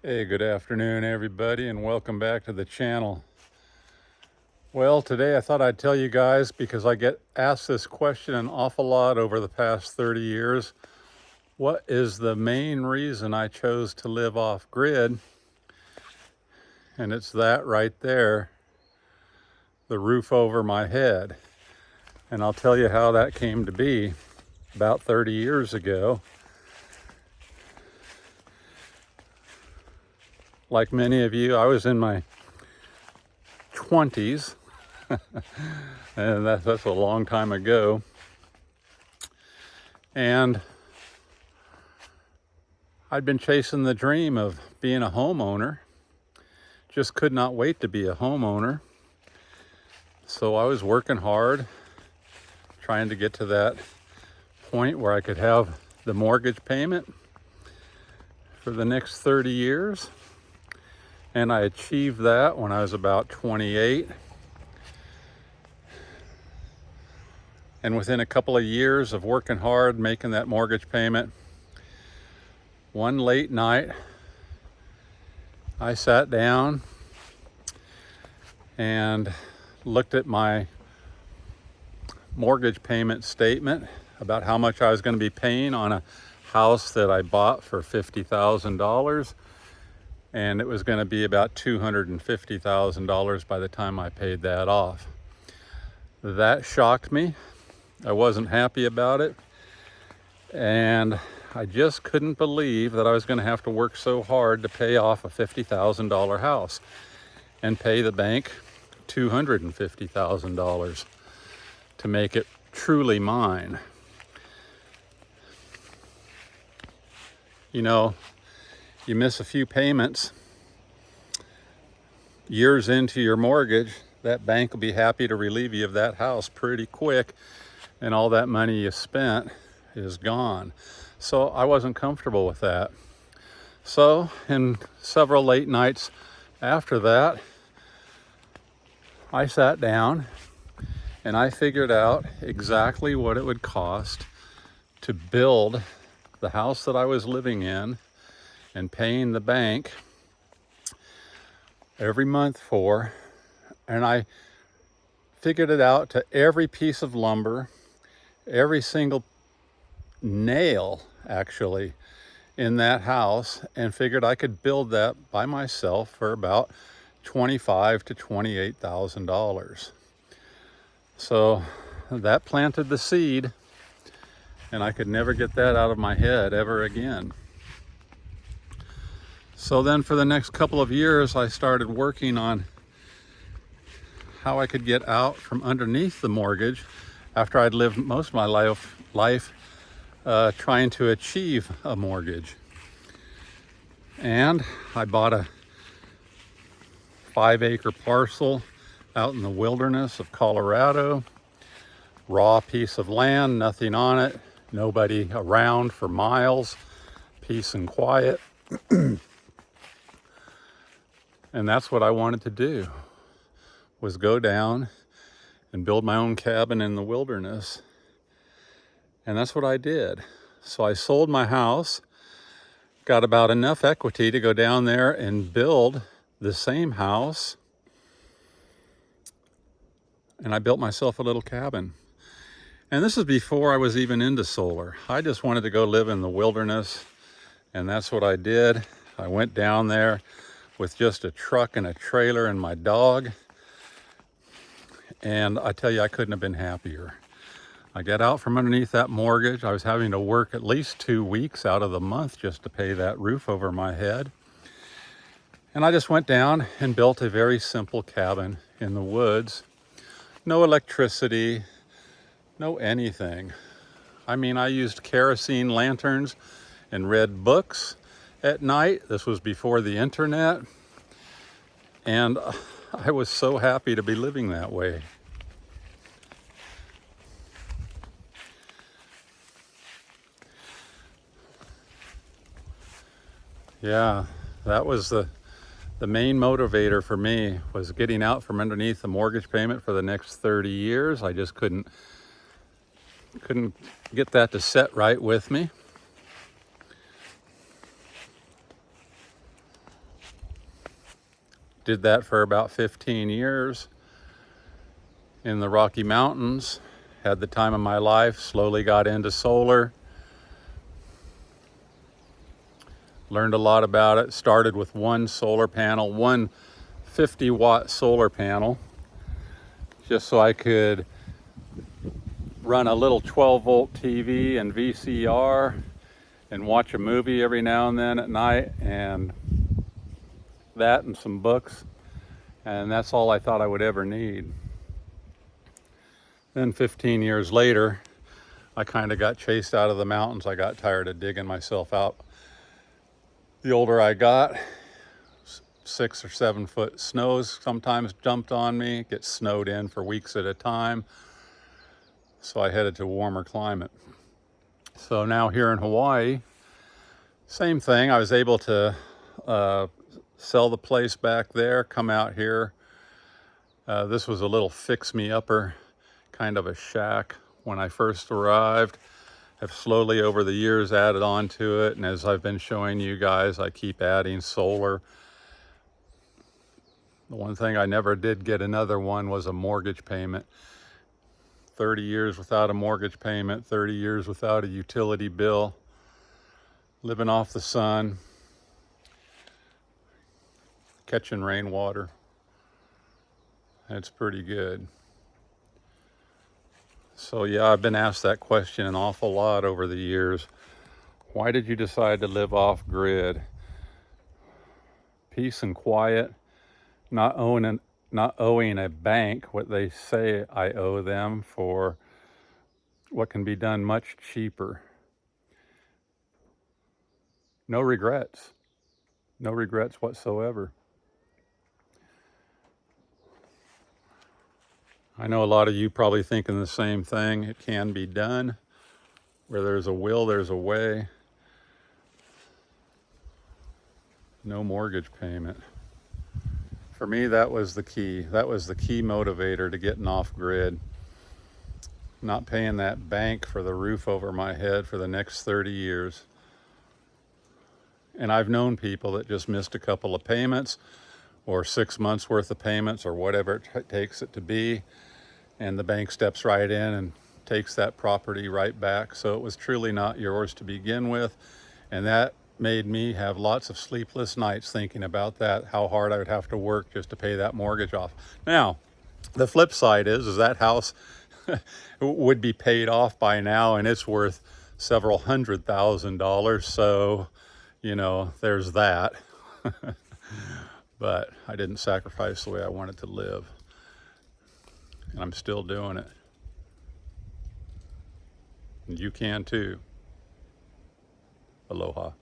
Hey, good afternoon, everybody, and welcome back to the channel. Well, today I thought I'd tell you guys, because I get asked this question an awful lot over the past 30 years, what is the main reason I chose to live off grid? And it's that right there, the roof over my head. And I'll tell you how that came to be. About 30 years ago, like many of you, I was in my 20s, and that's a long time ago. And I'd been chasing the dream of being a homeowner, just could not wait to be a homeowner. So I was working hard, trying to get to that point where I could have the mortgage payment for the next 30 years. And I achieved that when I was about 28. And within a couple of years of working hard, making that mortgage payment, one late night, I sat down and looked at my mortgage payment statement about how much I was going to be paying on a house that I bought for $50,000. And it was going to be about $250,000 by the time I paid that off. That shocked me. I wasn't happy about it. And I just couldn't believe that I was going to have to work so hard to pay off a $50,000 house and pay the bank $250,000 to make it truly mine. You know, you miss a few payments years into your mortgage, that bank will be happy to relieve you of that house pretty quick, and all that money you spent is gone. So I wasn't comfortable with that. So in several late nights after that, I sat down and I figured out exactly what it would cost to build the house that I was living in and paying the bank every month for. And I figured it out to every piece of lumber, every single nail actually in that house, and figured I could build that by myself for about $25,000 to $28,000. So that planted the seed, and I could never get that out of my head ever again. So then for the next couple of years, I started working on how I could get out from underneath the mortgage after I'd lived most of my life trying to achieve a mortgage. And I bought a 5-acre parcel out in the wilderness of Colorado, raw piece of land, nothing on it, nobody around for miles, peace and quiet. And that's what I wanted to do, was go down and build my own cabin in the wilderness. And that's what I did. So I sold my house, got about enough equity to go down there and build the same house. And I built myself a little cabin. And this is before I was even into solar. I just wanted to go live in the wilderness. And that's what I did. I went down there with just a truck and a trailer and my dog. And I tell you, I couldn't have been happier. I got out from underneath that mortgage. I was having to work at least 2 weeks out of the month just to pay that roof over my head. And I just went down and built a very simple cabin in the woods. No electricity, no anything. I mean, I used kerosene lanterns and read books at night. This was before the internet. And I was so happy to be living that way. Yeah, that was the main motivator for me, was getting out from underneath the mortgage payment for the next 30 years. I just couldn't get that to set right with me. Did that for about 15 years in the Rocky Mountains. Had the time of my life, slowly got into solar. Learned a lot about it. Started with one solar panel, one 50-watt solar panel, just so I could run a little 12-volt TV and VCR and watch a movie every now and then at night, and that and some books. And that's all I thought I would ever need. Then 15 years later, I kind of got chased out of the mountains. I got tired of digging myself out. The older I got, 6 or 7 foot snows sometimes jumped on me, get snowed in for weeks at a time. So I headed to a warmer climate. So now here in Hawaii, same thing. I was able to sell the place back there, come out here. This was a little fix-me-upper, kind of a shack when I first arrived. I've slowly over the years added on to it, and as I've been showing you guys, I keep adding solar. The one thing I never did get another one was a mortgage payment. 30 years without a mortgage payment, 30 years without a utility bill, living off the sun, catching rainwater. It's pretty good. So yeah, I've been asked that question an awful lot over the years. Why did you decide to live off grid? Peace and quiet, not owing a bank what they say I owe them for what can be done much cheaper. No regrets whatsoever. I know a lot of you probably thinking the same thing. It can be done. Where there's a will, there's a way. No mortgage payment. For me, that was the key. That was the key motivator to getting off grid. Not paying that bank for the roof over my head for the next 30 years. And I've known people that just missed a couple of payments or 6 months worth of payments or whatever it takes it to be. And the bank steps right in and takes that property right back. So it was truly not yours to begin with. And that made me have lots of sleepless nights thinking about that, how hard I would have to work just to pay that mortgage off. Now, the flip side is that house would be paid off by now, and it's worth several $100,000. So, you know, there's that. But I didn't sacrifice the way I wanted to live. And I'm still doing it. And you can too. Aloha.